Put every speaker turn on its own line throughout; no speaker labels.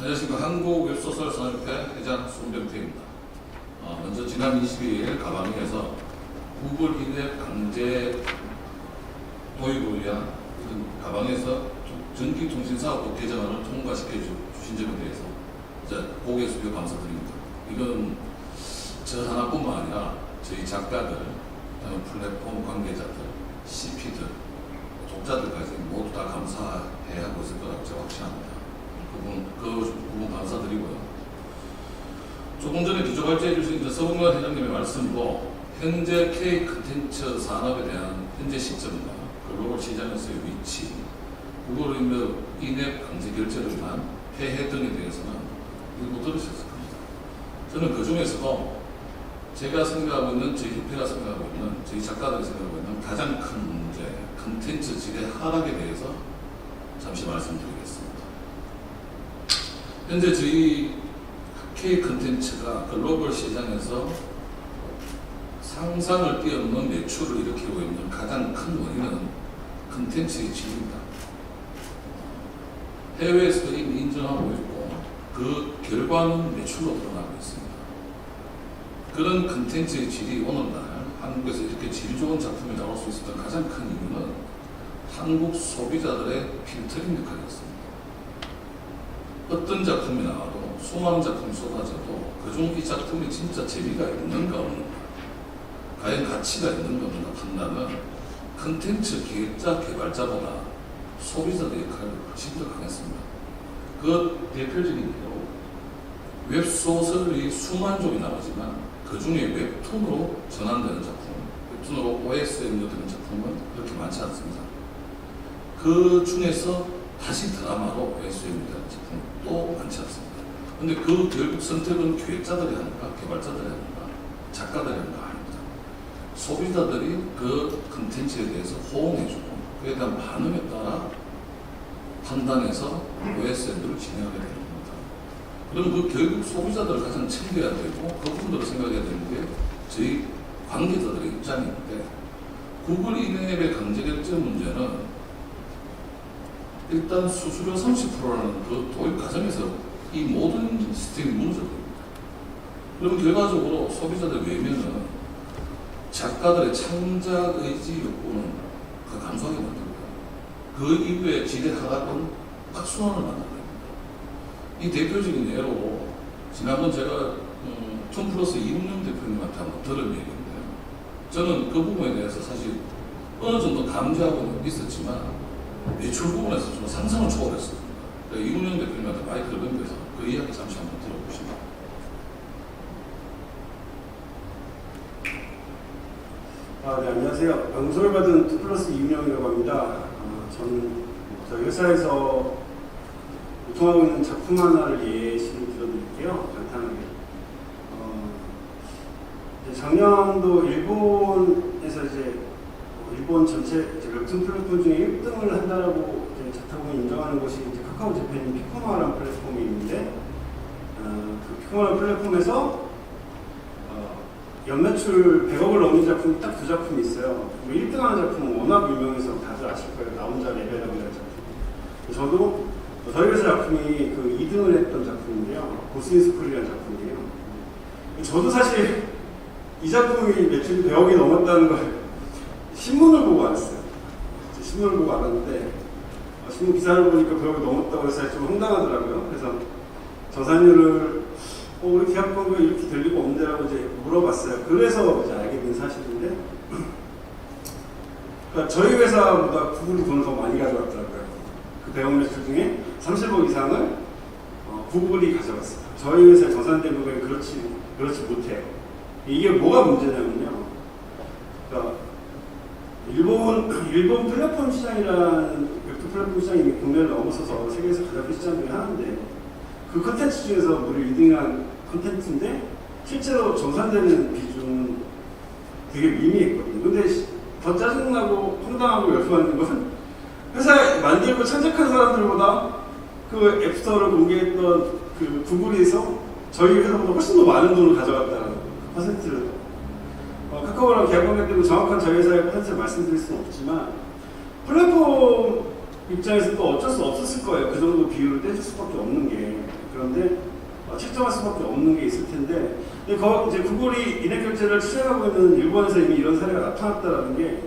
안녕하십니까. 한국웹소설산업회 회장 손병태입니다. 먼저 지난 22일 가방위에서 구글 인앱 강제 도입을 위한 가방에서 전기통신사업법 개정안을 통과시켜 주신 점에 대해서 고개 숙여 감사드립니다. 이건 저 하나뿐만 아니라 저희 작가들, 플랫폼 관계자들, CP들, 독자들까지 모두 다 감사해야 하고 있을 거라고 제가 확신합니다. 그 부분 감사드리고요. 조금 전에 기조발제해 주신 서봉관 회장님의 말씀으로 현재 K 콘텐츠 산업에 대한 현재 시점과 글로벌 시장에서의 위치, 구글 인앱 강제 결제를 위한 폐해 등에 대해서는 일부 들으셨을 겁니다. 저는 그 중에서도 제가 생각하고 있는, 저희 협회가 생각하고 있는, 저희 작가들이 생각하고 있는 가장 큰 문제, 콘텐츠 질의 하락에 대해서 잠시 말씀드리겠습니다. 현재 저희 K 콘텐츠가 글로벌 시장에서 상상을 뛰어넘는 매출을 일으키고 있는 가장 큰 원인은 콘텐츠의 질입니다. 해외에서도 이미 인정하고 있고 그 결과는 매출로 드러나고 있습니다. 그런 콘텐츠의 질이 오늘날 한국에서 이렇게 질 좋은 작품이 나올 수 있었던 가장 큰 이유는 한국 소비자들의 필터링 역할이었습니다. 어떤 작품이 나와도 수많은 작품이 쏟아져도 그중 이 작품이 진짜 재미가 있는가 없는가, 과연 가치가 있는가 없는가 판단은 콘텐츠 기획자, 개발자보다 소비자들의 역할이 훨씬 더 강했습니다. 그 대표적인 예로 웹소설이 수만 종이 나오지만 그 중에 웹툰으로 전환되는 작품, 웹툰으로 OS에 연결되는 작품은 그렇게 많지 않습니다. 그 중에서 다시 드라마로 OS에 연결되는 작품도 많지 않습니다. 그런데 그 결국 선택은 기획자들이 하는가, 개발자들이 하는가, 작가들이 하는가 아닙니다. 소비자들이 그 컨텐츠에 대해서 호응해주고 그에 대한 반응에 따라 판단해서 OSN들을 진행하게 되는 겁니다. 그럼 그 결국 소비자들을 가장 챙겨야 되고 그분들을 생각해야 되는 게 저희 관계자들의 입장인데, 구글 인앱의 강제 결제 문제는 일단 수수료 30%라는 그 도입 과정에서 이 모든 시스템이 무너져버립니다. 그럼 결과적으로 소비자들 외면은 작가들의 창작 의지 욕구는 감소하게 만듭니다. 그 이후에 질의 하락은 악순환을 만듭니다. 이 대표적인 예로 지난번 제가 톰플러스 이문영 대표님한테 한번 들은 얘기인데요. 저는 그 부분에 대해서 사실 어느 정도 감지하고는 있었지만 매출 부분에서 좀 상상을 초월했습니다. 이문영 대표님한테 마이크를 넘겨서 그 이야기 잠시 한번 들어보시죠.
네, 안녕하세요. 방송을 받은 투플러스 이문영이라고 합니다. 저는 저희 회사에서 유통하고 있는 작품 하나를 예시를 들어드릴게요. 간단하게. 작년도 일본에서 일본 전체 웹툰 플랫폼 중에 1등을 한다라고 자타공이 인정하는 곳이 카카오 재팬 피코마라는 플랫폼이 있는데, 그 피코마라는 플랫폼에서 연매출 100억을 넘는 작품이 딱 2작품이 있어요. 1등하는 작품은 워낙 유명해서 다들 아실 거예요. 나 혼자 레벨업이라는 작품. 저도 저희 회사 작품이 그 2등을 했던 작품인데요. 고스인스쿨이라는 작품이에요. 저도 사실 이 작품이 매출이 100억이 넘었다는 걸 신문을 보고 알았어요. 신문을 보고 알았는데 신문 기사를 보니까 100억이 넘었다고 해서 좀 황당하더라고요. 그래서 정산율을 우리 계약권가 이렇게 될 리가 없는데라고 이제 물어봤어요. 그래서 이제 알게 된 사실인데, 그러니까 저희 회사보다 구글이 돈을 더 많이 가져갔더라고요. 그 100억 매출 중에 30억 이상을 구글이 가져갔어요. 저희 회사의 정산된 부분이 그렇지 못해요. 이게 뭐가 문제냐면요. 그러니까 일본 플랫폼 시장이라는 웹툰 플랫폼 시장이 국내를 넘어서서 세계에서 가장 큰 시장 중에 하나인데, 그 컨텐츠 중에서 무려 2등한 컨텐츠인데 실제로 정산되는 비중은 되게 미미했거든요. 근데 더 짜증나고 황당하고 열받는 건 회사 만들고 창작한 사람들보다 그 앱스토어를 공개했던 그 구글에서 저희 회사보다 훨씬 더 많은 돈을 가져갔다는 퍼센트를. 카카오랑 계약관계 때문에 정확한 저희 회사의 퍼센트를 말씀드릴 수는 없지만 플랫폼 입장에서 또 어쩔 수 없었을 거예요. 그 정도 비율을 떼줄 수밖에 없는 게. 건데 책정할 수밖에 없는 게 있을 텐데 이제 구글이 인앱 결제를 추진하고 있는 일본에서 이미 이런 사례가 나타났다는 게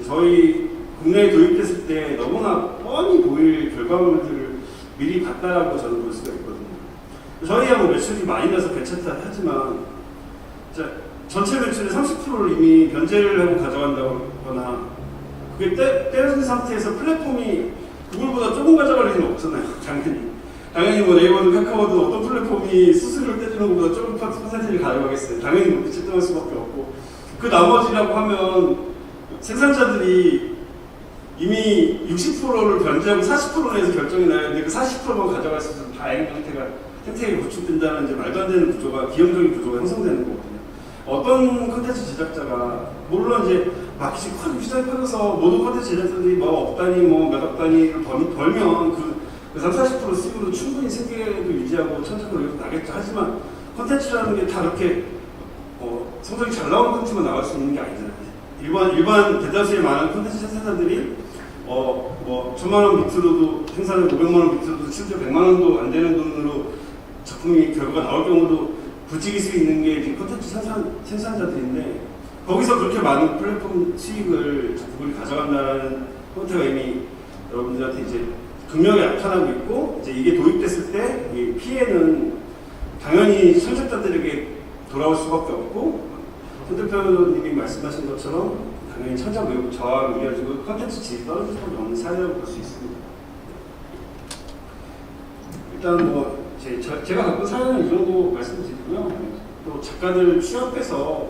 저희 국내에 도입됐을 때 너무나 뻔히 보일 결과물들을 미리 봤다라고 저는 볼 수가 있거든요. 저희야 뭐 매출이 많이 나서 괜찮다 하지만 전체 매출의 30%를 이미 변제를 하고 가져간다거나 그게 떼어진 상태에서 플랫폼이 구글보다 조금 가져갈 일은 없잖아요. 당연히 뭐 네이버든 카카오든 어떤 플랫폼이 수수료를 떼주는 것보다 조금 퍼센트를 가져가겠어요. 당연히 그렇게 측정할 수밖에 없고 그 나머지라고 하면 생산자들이 이미 60%를 변제하고 40% 내에서 결정이 나야 되는데 그 40%만 가져갈 수 있는 다양한 형태가 탱탱하게 구축된다는 이제 말도 안 되는 구조가 기형적인 구조가 형성되는 거거든요. 어떤 콘텐츠 제작자가 물론 이제 마켓이 크게 시장이 커져서 모든 콘텐츠 제작자들이 뭐 억 단위 몇억 단위를 벌면 그 30-40% 수익으로 충분히 생계도 유지하고 천천히 나겠죠. 하지만 콘텐츠라는 게 다 그렇게 성적이 잘 나오는 콘텐츠만 나갈 수 있는 게 아니잖아요. 일반 대다수의 많은 콘텐츠 생산자들이 뭐 1000만 원 밑으로도 생산을 500만 원 밑으로도 실제 100만 원도 안 되는 돈으로 작품이 결과가 나올 경우도 부지기 수 있는 게 콘텐츠 생산자들인데 거기서 그렇게 많은 플랫폼 수익을 구글이 가져간다는 형태가 이미 여러분들한테 이제 극명히 나타나고 있고 이제 이게 도입됐을 때 이 피해는 당연히 창작자들에게 돌아올 수밖에 없고 손 대표님이 말씀하신 것처럼 당연히 창작 외부 저하로 이어지고 콘텐츠 질이 떨어질 수밖에 없는 사례라고 볼 수 있습니다. 일단 뭐 제가 갖고 사연은 이 정도 말씀드리고요. 또 작가들 취업해서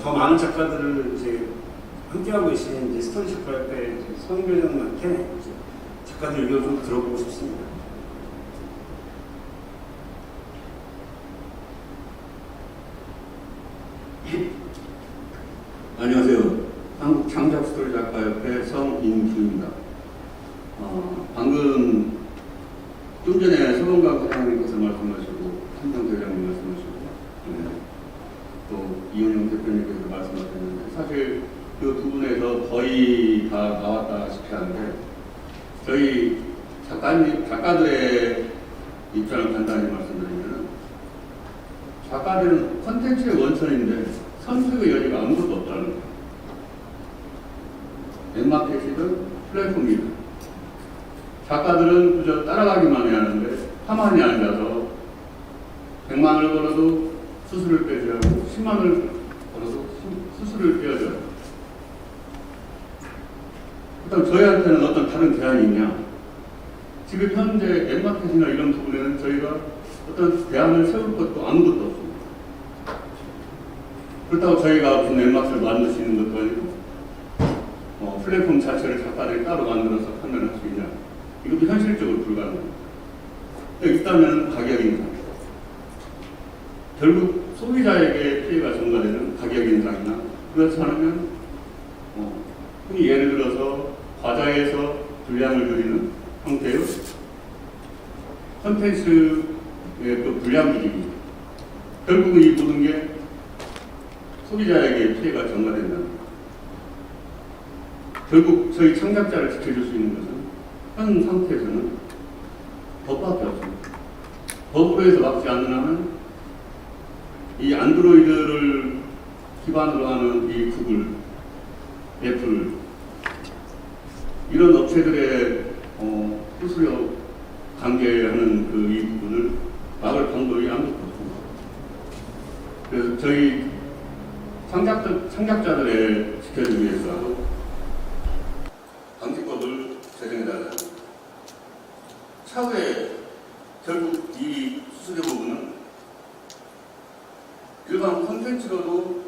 더 많은 작가들을 이제 함께하고 계신 이제 스토리 작가협회 손인별 장님한테 작가들 의견을 좀 들어보고 싶습니다.
안녕하세요. 한국 창작 스토리 작가협회 성인규입니다. 방금 좀 전에 서동강 회장님께서 말씀하시고 한정대 회장님 말씀하시고 또 이은영 대표님께서 말씀하셨는데 사실 그 부분에서 거의 다 나왔다시피 하는데 저희 작가들의 입장을 간단히 말씀드리면 작가들은 컨텐츠의 원천인데 선택의 여지가 아무것도 없다는 거예요. 넷마켓이든 플랫폼이든 작가들은 그저 따라가기만 해야 하는데 가만히 앉아서 100만 원을 벌어도 수수료를 빼줘야 하고 10만 원을 벌어도 수수료를 떼어줘야 하고 그다음 저희한테는 어떤 다른 대안이 있냐? 지금 현재 넷마켓이나 이런 부분에는 저희가 어떤 대안을 세울 것도 아무것도 없습니다. 그렇다고 저희가 무슨 넷마켓을 만들 수 있는 것도 아니고 플랫폼 자체를 작가들이 따로 만들어서 판매할 수 있냐? 이것도 현실적으로 불가능합니다. 있다면 가격 인상. 결국 소비자에게 피해가 전가되는 가격 인상이나 그렇지 않으면 흔히 예를 들어서 과자에서 분량을 줄이는 형태의 콘텐츠의 그 분량 비리기. 결국은 이 모든 게 소비자에게 피해가 전가된다는 거예요. 결국 저희 창작자를 지켜줄 수 있는 것은 현 상태에서는 법밖에 없습니다. 법으로 해서 막지 않는 한은 이 안드로이드를 기반으로 하는 이 구글, 애플 이런 업체들의 수수료 관계하는 그 이 부분을 막을 방법이 아무것도 없습니다. 그래서 저희 창작자들의 지켜주기 위해서 방지법을 제정해달라는 차후에 결국 이 수수료 부분은 일반 콘텐츠로도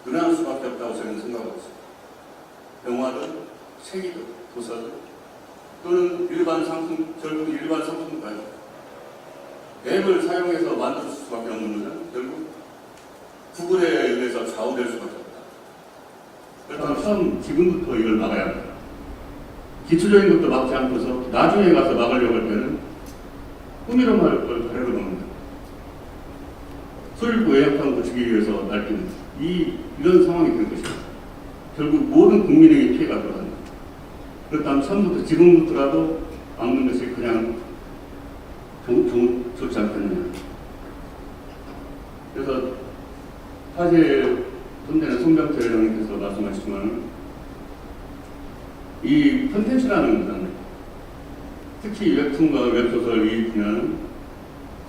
늘어날 수밖에 없다고 저는 생각하고 있습니다. 영화든 책이든 도서든 또는 결국 일반 상품까지 앱을 사용해서 만들 수밖에 없는 것은 결국 구글에 의해서 좌우될 수밖에 없다. 그렇다면 처음 지금부터 이걸 막아야 합니다. 기초적인 것도 막지 않고서 나중에 가서 막으려고 할 때는 꾸미러 말 걸 가려고 합니다. 소일구 외약탕 고치기 위해서 날뛰는 이런 상황이 될 것입니다. 결국 모든 국민에게 피해가 들어간다. 그렇다면 처음부터 지금부터라도 막는 것이 그냥 좋지 않겠느냐. 그래서 사실 손대는 송병태 회장님께서 말씀하시지만 이 콘텐츠라는 것은 특히 웹툰과 웹소설 이 분야는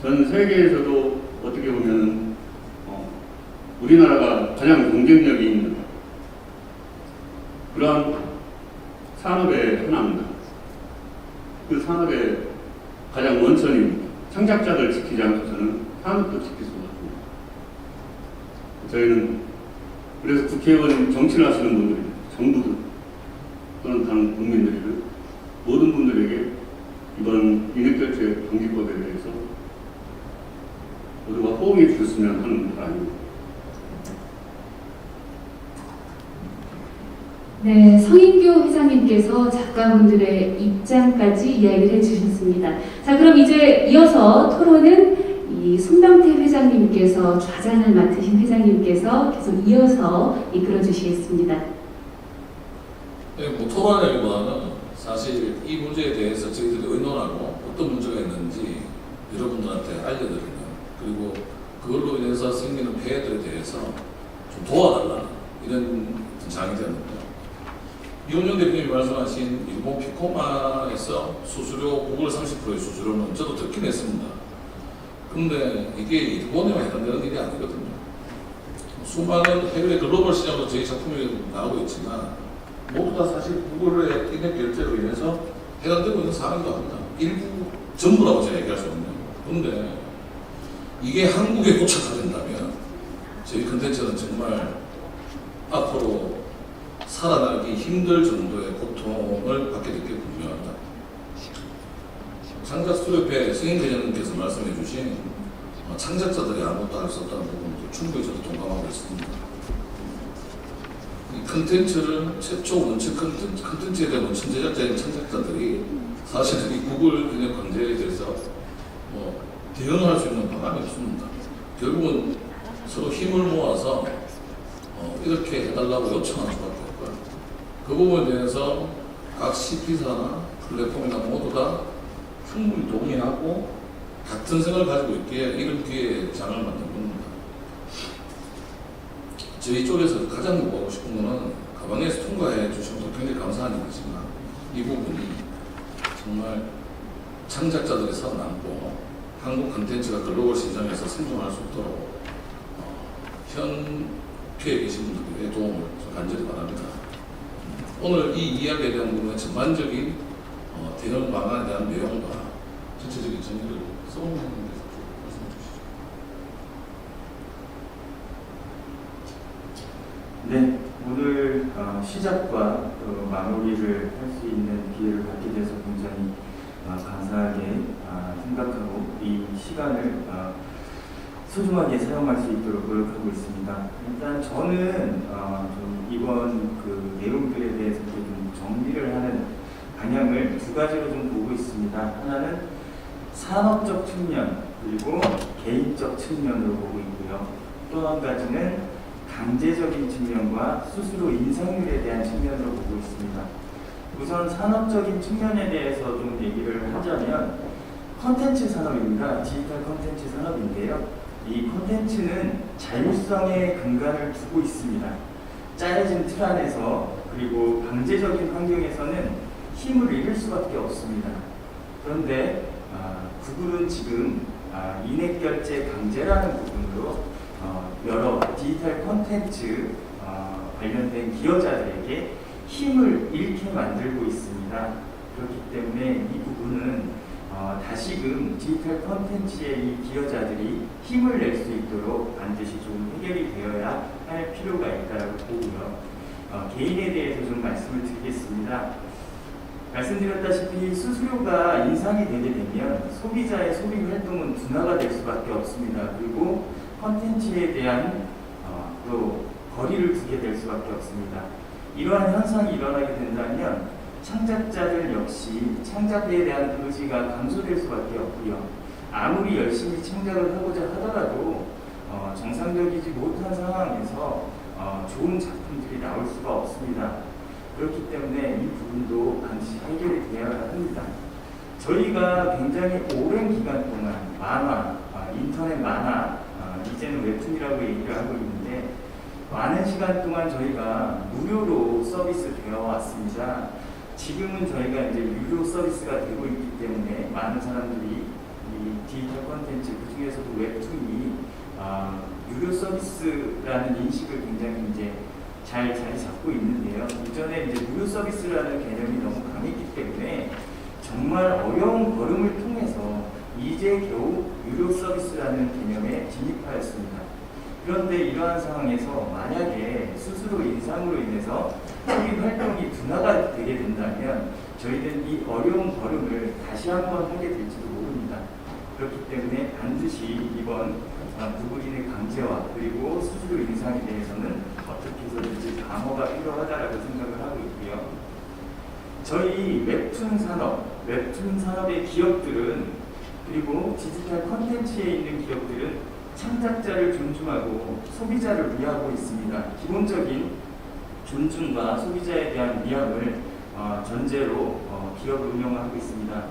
전 세계에서도 어떻게 보면 우리나라가 가장 경쟁력이 있는 그러한 산업의 하나입니다. 그 산업의 가장 원천인 창작자들 지키지 않고서는 산업도 지킬 수가 없습니다. 저희는 그래서 국회의원 정치를 하시는 분들이 정부들 또는 다른 국민들이 모든 분들에게 이번 인해결제 방지법에 대해서 모두가 호응해 주셨으면 하는 바람입니다.
네, 성인규 회장님께서 작가분들의 입장까지 이야기를 해주셨습니다. 자, 그럼 이제 이어서 토론은 이 손병태 회장님께서 좌장을 맡으신 회장님께서 계속 이어서 이끌어 주시겠습니다.
네, 뭐 토론하기보다는 사실 이 문제에 대해서 저희들이 의논하고 어떤 문제가 있는지 여러분들한테 알려드리는, 그리고 그걸로 인해서 생기는 폐해들에 대해서 좀 도와달라는 이런 장이 되었는데, 이원영 대표님이 말씀하신 일본 피코마에서 수수료, 구글 30%의 수수료는 저도 듣긴 했습니다. 근데 이게 일본에만 해당되는 일이 아니거든요. 수많은 해외 글로벌 시장으로 저희 작품이 나오고 있지만 모두 다 사실 구글의 인앱 결제로 인해서 해당되고 있는 사항이기도 합니다. 일부, 전부라고 제가 얘기할 수 없네요. 그런데 이게 한국에 도착된다면 저희 컨텐츠는 정말 앞으로 살아나기 힘들 정도의 고통을 받게 될 게 분명합니다. 창작수협회 승인회장님께서 말씀해 주신 창작자들이 아무것도 할 수 없다는 부분도 충분히 저도 동감하고 있습니다. 이 컨텐츠를 최초 원칙 컨텐츠에 대한 원천 제작자인 창작자들이 사실은 이 구글 인앱 강제에 대해서 대응할 수 있는 방안이 없습니다. 결국은 서로 힘을 모아서 이렇게 해달라고 요청하는 수밖에 없고요. 그 부분에 대해서 각 CP사나 플랫폼이나 모두 다 충분히 동의하고 같은 생각을 가지고 있기에 이런 기회에 장을 만든 겁니다. 저희 쪽에서 가장 요구하고 싶은 것은 가방에서 통과해 주시면 굉장히 감사한 일이지만 이 부분이 정말 창작자들이 살아남고 한국 콘텐츠가 글로벌 시장에서 생존할 수 있도록 현 피해 계신 분들의 도움을 간절히 바랍니다. 오늘 이 이야기에 대한 부분의 전반적인 대응 방안에 대한 내용과 전체적인 정리를 서울님 회장님께서 말씀해 주시죠.
네, 오늘 시작과 마무리를 할 수 있는 기회를 갖게 돼서 굉장히 감사하게 생각하고 이 시간을 소중하게 사용할 수 있도록 노력하고 있습니다. 일단 저는 좀 이번 그 내용들에 대해서 좀 정리를 하는 방향을 두 가지로 좀 보고 있습니다. 하나는 산업적 측면 그리고 개인적 측면으로 보고 있고요. 또 한 가지는 강제적인 측면과 수수료 인상률에 대한 측면으로 보고 있습니다. 우선 산업적인 측면에 대해서 좀 얘기를 하자면 컨텐츠 산업입니다. 디지털 컨텐츠 산업인데요. 이 콘텐츠는 자율성의 근간을 두고 있습니다. 짜여진 틀 안에서 그리고 강제적인 환경에서는 힘을 잃을 수밖에 없습니다. 그런데 구글은 지금 인앱 결제 강제라는 부분으로 여러 디지털 콘텐츠 관련된 기여자들에게 힘을 잃게 만들고 있습니다. 그렇기 때문에 이 부분은 다시금 디지털 콘텐츠의 이 기여자들이 힘을 낼 수 있도록 반드시 좀 해결이 되어야 할 필요가 있다고 보고요. 개인에 대해서 좀 말씀을 드리겠습니다. 말씀드렸다시피 수수료가 인상이 되게 되면 소비자의 소비 활동은 둔화가 될 수밖에 없습니다. 그리고 콘텐츠에 대한 또 거리를 두게 될 수밖에 없습니다. 이러한 현상이 일어나게 된다면 창작자들 역시 창작에 대한 의지가 감소될 수밖에 없고요. 아무리 열심히 창작을 하고자 하더라도 정상적이지 못한 상황에서 좋은 작품들이 나올 수가 없습니다. 그렇기 때문에 이 부분도 반드시 해결이 되어야 합니다. 저희가 굉장히 오랜 기간 동안 만화, 인터넷 만화, 이제는 웹툰이라고 얘기를 하고 있는데 많은 시간 동안 저희가 무료로 서비스 되어 왔습니다. 지금은 저희가 이제 유료 서비스가 되고 있기 때문에 많은 사람들이 이 디지털 콘텐츠, 그 중에서도 웹툰이 유료 서비스라는 인식을 굉장히 이제 잘 자리 잡고 있는데요. 이전에 이제 무료 서비스라는 개념이 너무 강했기 때문에 정말 어려운 걸음을 통해서 이제 겨우 유료 서비스라는 개념에 진입하였습니다. 그런데 이러한 상황에서 만약에 스스로 인상으로 인해서 소비 활동이 둔화가 되게 된다면 저희는 이 어려운 걸음을 다시 한번 하게 될지도 모릅니다. 그렇기 때문에 반드시 이번 구글인의 강제화 그리고 수수료 인상에 대해서는 어떻게 해서든지 방어가 필요하다라고 생각을 하고 있고요. 저희 웹툰 산업의 기업들은 그리고 디지털 콘텐츠에 있는 기업들은 창작자를 존중하고 소비자를 위하고 있습니다. 기본적인 존중과 소비자에 대한 위함을 전제로 기업을 운영하고 있습니다.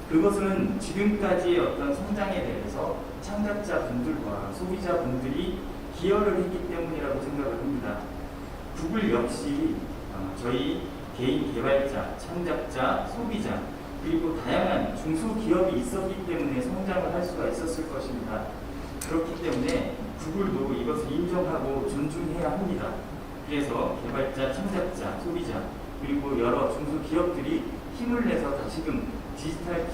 그것은 지금까지의 어떤 성장에 대해서 창작자분들과 소비자분들이 기여를 했기 때문이라고 생각을 합니다. 구글 역시 저희 개인 개발자, 창작자, 소비자 그리고 다양한 중소기업이 있었기 때문에 성장을 할 수가 있었을 것입니다. 그렇기 때문에 구글도 이것을 인정하고 존중해야 합니다. 그래서 개발자, 창작자, 소비자 그리고 여러 중소기업들이 힘을 내서 다시금 디지털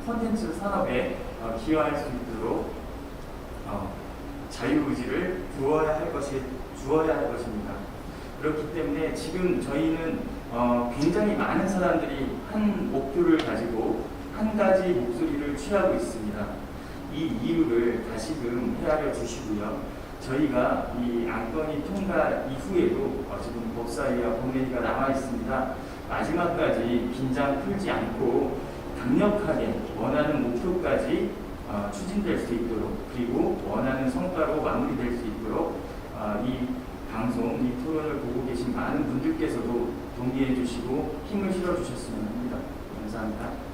콘텐츠 산업에 기여할 수 있도록 자유의지를 주어야 할 것입니다. 그렇기 때문에 지금 저희는 굉장히 많은 사람들이 한 목표를 가지고 한 가지 목소리를 취하고 있습니다. 이 이유를 다시금 헤아려 주시고요. 저희가 이 안건이 통과 이후에도 지금 법사위와 본회의가 남아 있습니다. 마지막까지 긴장 풀지 않고 강력하게 원하는 목표까지 추진될 수 있도록 그리고 원하는 성과로 마무리될 수 있도록 이 방송, 이 토론을 보고 계신 많은 분들께서도 동의해 주시고 힘을 실어 주셨으면 합니다. 감사합니다.